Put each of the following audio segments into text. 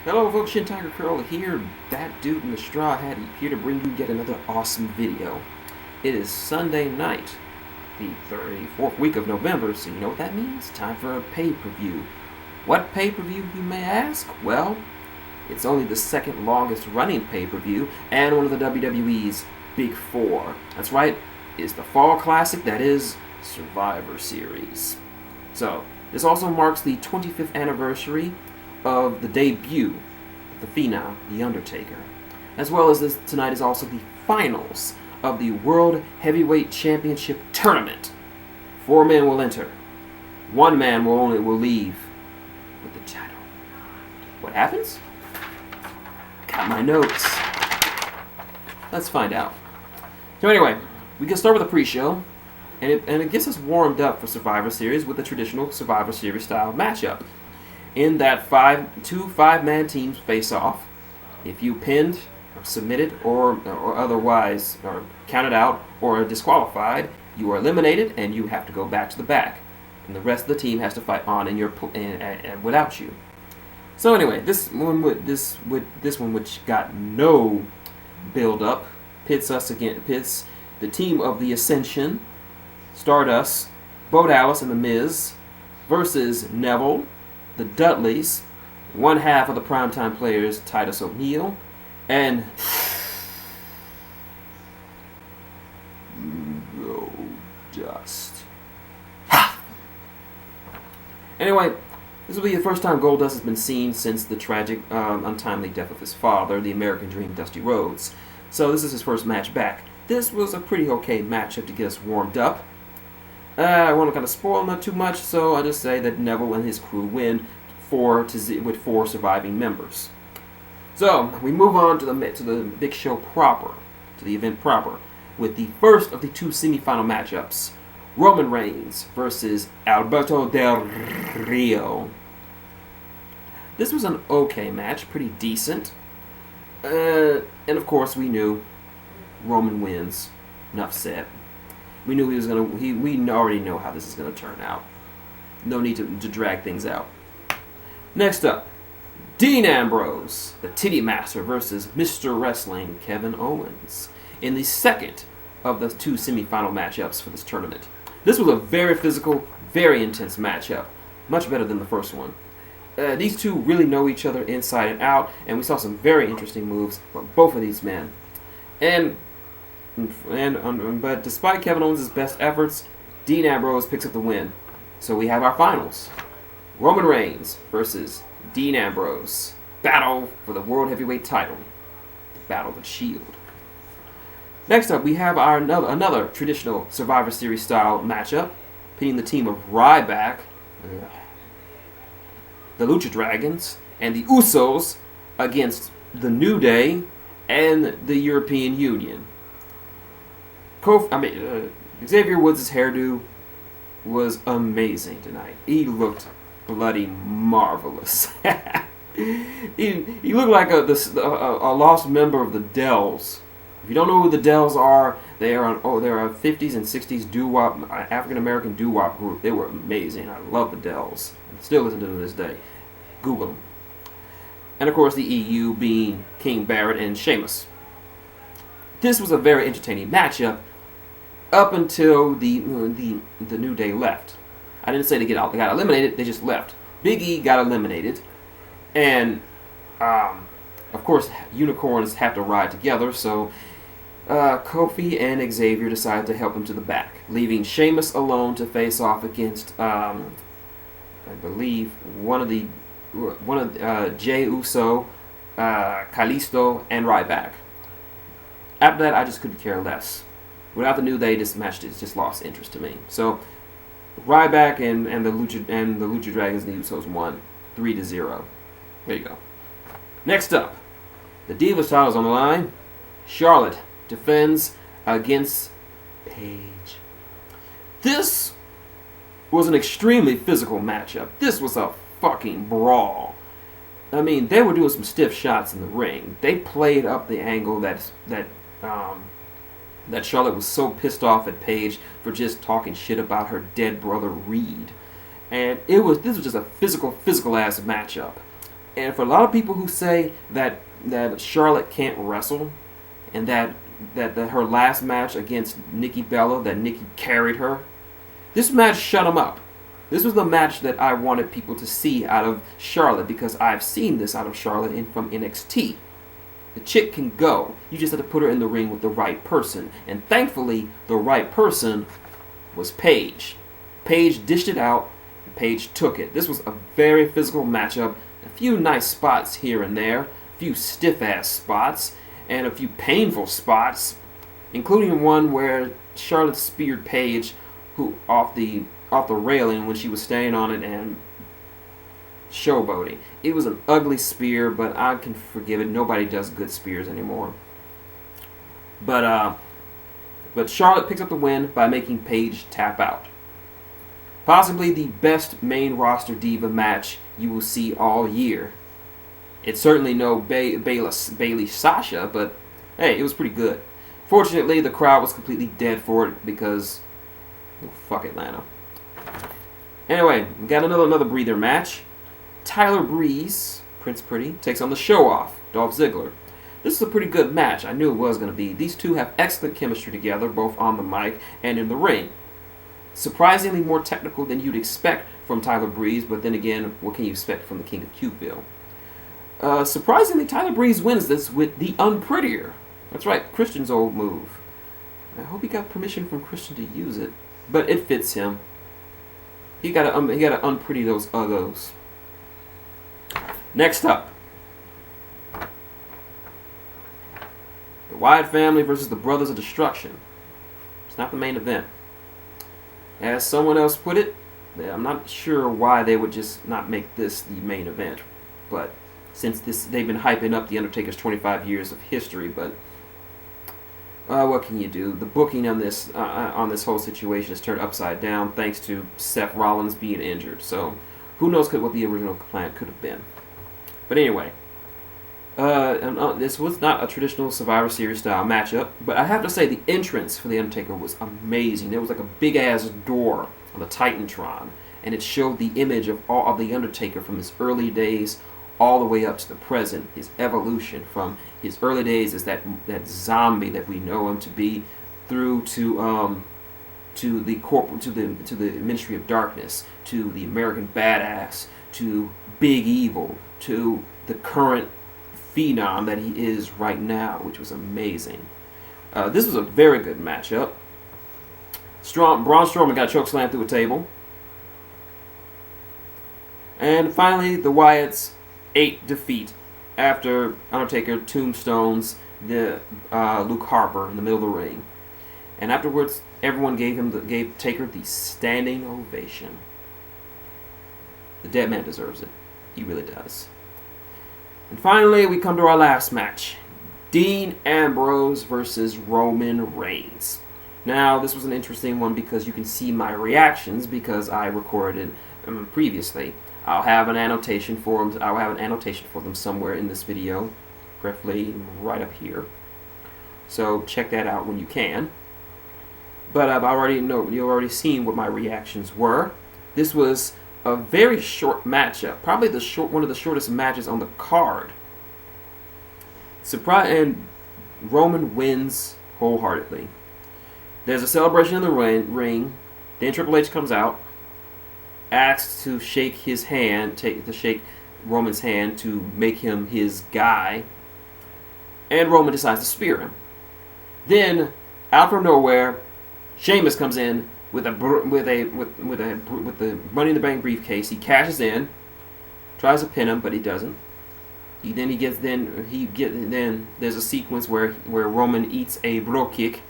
Hello folks, Shintigercurl here, that dude in the straw hat, here to bring you yet another awesome video. It is Sunday night, the 34th week of November, so you know what that means? Time for a pay-per-view. What pay-per-view, you may ask? Well, it's only the second longest running pay-per-view, and one of the WWE's Big Four. That's right, it's the Fall Classic, that is Survivor Series. So, this also marks the 25th anniversary of the debut of the Phenom, The Undertaker. As well as this, tonight is also the finals of the World Heavyweight Championship Tournament. 4 men will enter. 1 man will leave with the title. What happens? Got my notes. Let's find out. So anyway, we can start with a pre-show, and it gets us warmed up for Survivor Series with a traditional Survivor Series style matchup. In that two five-man teams face off. If you pinned, or submitted, or otherwise are counted out or are disqualified, you are eliminated and you have to go back to the back, and the rest of the team has to fight on and without you. So anyway, this one which got no build-up pits the team of the Ascension, Stardust, Bo Dallas, and The Miz versus Neville, the Dudleys, one half of the Primetime Players, Titus O'Neil, and Goldust. Anyway, this will be the first time Goldust has been seen since the tragic, untimely death of his father, the American Dream, Dusty Rhodes. So this is his first match back. This was a pretty okay matchup to get us warmed up. I won't kind of spoil not too much, so I'll just say that Neville and his crew win with 4 surviving members. So we move on to the big show proper, to the event proper, with the first of the 2 semifinal matchups: Roman Reigns versus Alberto Del Rio. This was an okay match, pretty decent, and of course we knew Roman wins. Enough said. We knew we already know how this is gonna turn out. No need to drag things out. Next up, Dean Ambrose, the Titty Master, versus Mr. Wrestling Kevin Owens in the second of the 2 semifinal matchups for this tournament. This was a very physical, very intense matchup, much better than the first one. These two really know each other inside and out, and we saw some very interesting moves from both of these men. But despite Kevin Owens' best efforts, Dean Ambrose picks up the win. So we have our finals: Roman Reigns versus Dean Ambrose. Battle for the World Heavyweight title. The Battle of the Shield. Next up, we have our another traditional Survivor Series style matchup, pitting the team of Ryback, the Lucha Dragons, and the Usos against the New Day and the European Union. Xavier Woods' hairdo was amazing tonight. He looked bloody marvelous. he looked like a lost member of the Dells. If you don't know who the Dells are, they're a 50s and 60s doo-wop, African American doo-wop group. They were amazing. I love the Dells. I still listen to them to this day. Google them. And of course, the EU being King Barrett and Sheamus. This was a very entertaining matchup up until the New Day left. I didn't say they got eliminated, they just left. Big E got eliminated, and of course unicorns have to ride together, so Kofi and Xavier decided to help him to the back, leaving Sheamus alone to face off against I believe one of Jey Uso, Kalisto, and Ryback. After that, I just couldn't care less. Without the New Day, this match just lost interest to me. So Ryback and the Lucha Dragons and the Usos won 3-0. There you go. Next up, the Divas title's on the line. Charlotte defends against Paige. This was an extremely physical matchup. This was a fucking brawl. I mean, they were doing some stiff shots in the ring. They played up the angle that Charlotte was so pissed off at Paige for just talking shit about her dead brother Reed. And this was just a physical ass matchup. And for a lot of people who say that Charlotte can't wrestle, and that her last match against Nikki Bella, that Nikki carried her, this match shut them up. This was the match that I wanted people to see out of Charlotte, because I've seen this out of Charlotte from NXT. The chick can go. You just have to put her in the ring with the right person. And thankfully, the right person was Paige. Paige dished it out, and Paige took it. This was a very physical matchup. A few nice spots here and there, a few stiff-ass spots, and a few painful spots, including one where Charlotte speared Paige off the railing when she was staying on it and showboating. It was an ugly spear, but I can forgive it. Nobody does good spears anymore. But Charlotte picks up the win by making Paige tap out. Possibly the best main roster diva match you will see all year. It's certainly no Bayley Sasha, but hey, it was pretty good. Fortunately, the crowd was completely dead for it because, well, fuck Atlanta. Anyway, we got another breather match. Tyler Breeze, Prince Pretty, takes on the show-off, Dolph Ziggler. This is a pretty good match. I knew it was going to be. These two have excellent chemistry together, both on the mic and in the ring. Surprisingly more technical than you'd expect from Tyler Breeze, but then again, what can you expect from the King of Cubeville? Surprisingly, Tyler Breeze wins this with the Unprettier. That's right, Christian's old move. I hope he got permission from Christian to use it, but it fits him. He got to unpretty those uggos. Next up, the Wyatt family versus the Brothers of Destruction. It's not the main event. As someone else put it, I'm not sure why they would just not make this the main event, but since they've been hyping up the Undertaker's 25 years of history, but what can you do? The booking on this whole situation is turned upside down thanks to Seth Rollins being injured. So who knows what the original plan could have been. But anyway, this was not a traditional Survivor Series style matchup, but I have to say the entrance for the Undertaker was amazing. There was like a big ass door on the Titantron, and it showed the image of all of the Undertaker from his early days all the way up to the present, his evolution from his early days as that zombie that we know him to be, through to the Ministry of Darkness, to the American Badass, to Big Evil, to the current phenom that he is right now, which was amazing. This was a very good matchup. Braun Strowman got chokeslammed through a table. And finally, the Wyatts ate defeat after Undertaker tombstones Luke Harper in the middle of the ring. And afterwards, everyone gave Taker the standing ovation. The dead man deserves it. He really does. And finally, we come to our last match. Dean Ambrose versus Roman Reigns. Now, this was an interesting one because you can see my reactions because I recorded it previously. I'll have an annotation for them. I'll have an annotation for them somewhere in this video, preferably right up here. So check that out when you can. But you've already seen what my reactions were. This was a very short matchup, probably one of the shortest matches on the card. And Roman wins wholeheartedly. There's a celebration in the ring. Then Triple H comes out, asks to shake his hand, shake Roman's hand to make him his guy, and Roman decides to spear him. Then, out from nowhere, Sheamus comes in with the Money in the Bank briefcase. He cashes in, tries to pin him, but he doesn't. Then there's a sequence where Roman eats a bro kick.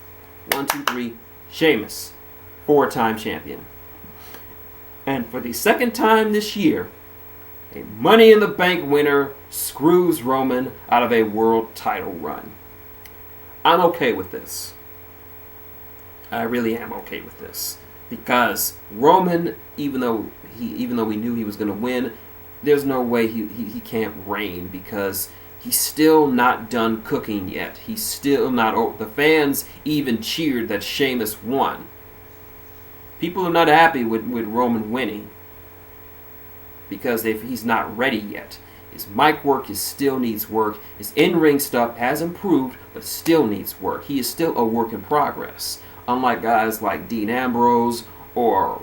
1, 2, 3. Sheamus, 4-time champion. And for the second time this year, a Money in the Bank winner screws Roman out of a world title run. I'm okay with this. I really am okay with this. Because Roman, even though we knew he was going to win, there's no way he can't reign because he's still not done cooking yet. He's still not... The fans even cheered that Sheamus won. People are not happy with Roman winning because he's not ready yet. His mic work still needs work. His in-ring stuff has improved, but still needs work. He is still a work in progress. Unlike guys like Dean Ambrose or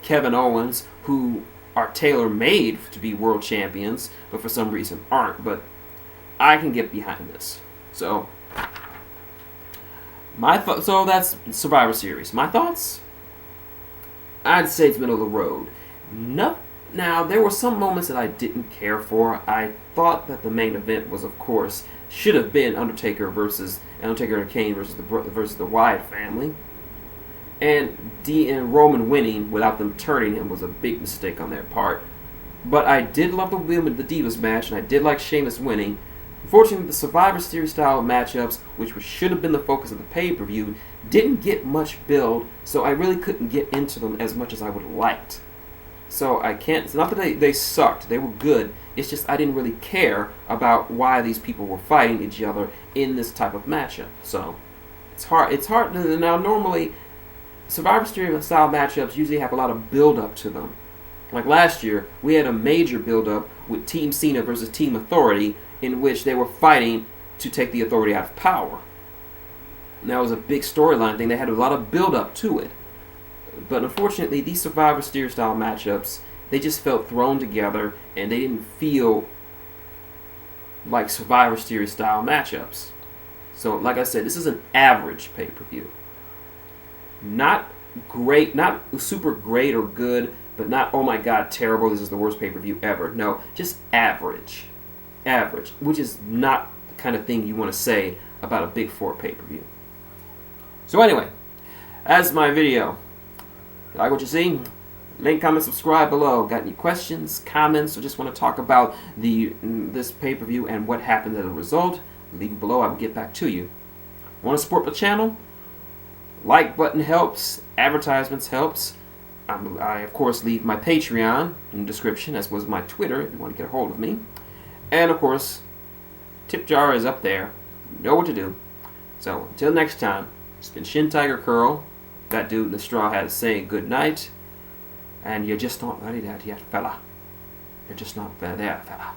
Kevin Owens, who are tailor-made to be world champions, but for some reason aren't. But I can get behind this. So so that's Survivor Series. My thoughts? I'd say it's middle of the road. Now, there were some moments that I didn't care for. I thought that the main event was, of course, should have been Undertaker and Kane versus the Wyatt family. And Roman winning without them turning him was a big mistake on their part. But I did love the Divas match, and I did like Sheamus winning. Unfortunately, the Survivor Series style matchups, which should have been the focus of the pay-per-view, didn't get much build, so I really couldn't get into them as much as I would have liked. So I can't. It's not that they sucked; they were good. It's just I didn't really care about why these people were fighting each other in this type of matchup. So it's hard. It's hard now. Normally, Survivor Series style matchups usually have a lot of build up to them. Like last year, we had a major build up with Team Cena versus Team Authority, in which they were fighting to take the Authority out of power. And that was a big storyline thing. They had a lot of build up to it. But unfortunately, these Survivor Series style matchups, they just felt thrown together, and they didn't feel like Survivor Series style matchups. So, like I said, this is an average pay-per-view. Not great, not super great or good, but not, oh my god, terrible, this is the worst pay-per-view ever. No, just average. Average, which is not the kind of thing you want to say about a Big Four pay-per-view. So anyway, that's my video. Like what you see? Like, comment, subscribe below. Got any questions, comments, or just want to talk about this pay-per-view and what happened as a result? Leave it below. I will get back to you. Want to support the channel? Like button helps. Advertisements helps. I, of course, leave my Patreon in the description, as was my Twitter if you want to get a hold of me. And, of course, tip jar is up there. You know what to do. So, until next time, it's been Shintigercurl. That dude in the straw hat is saying good night. And you're just not ready that yet, fella. You're just not there, fella.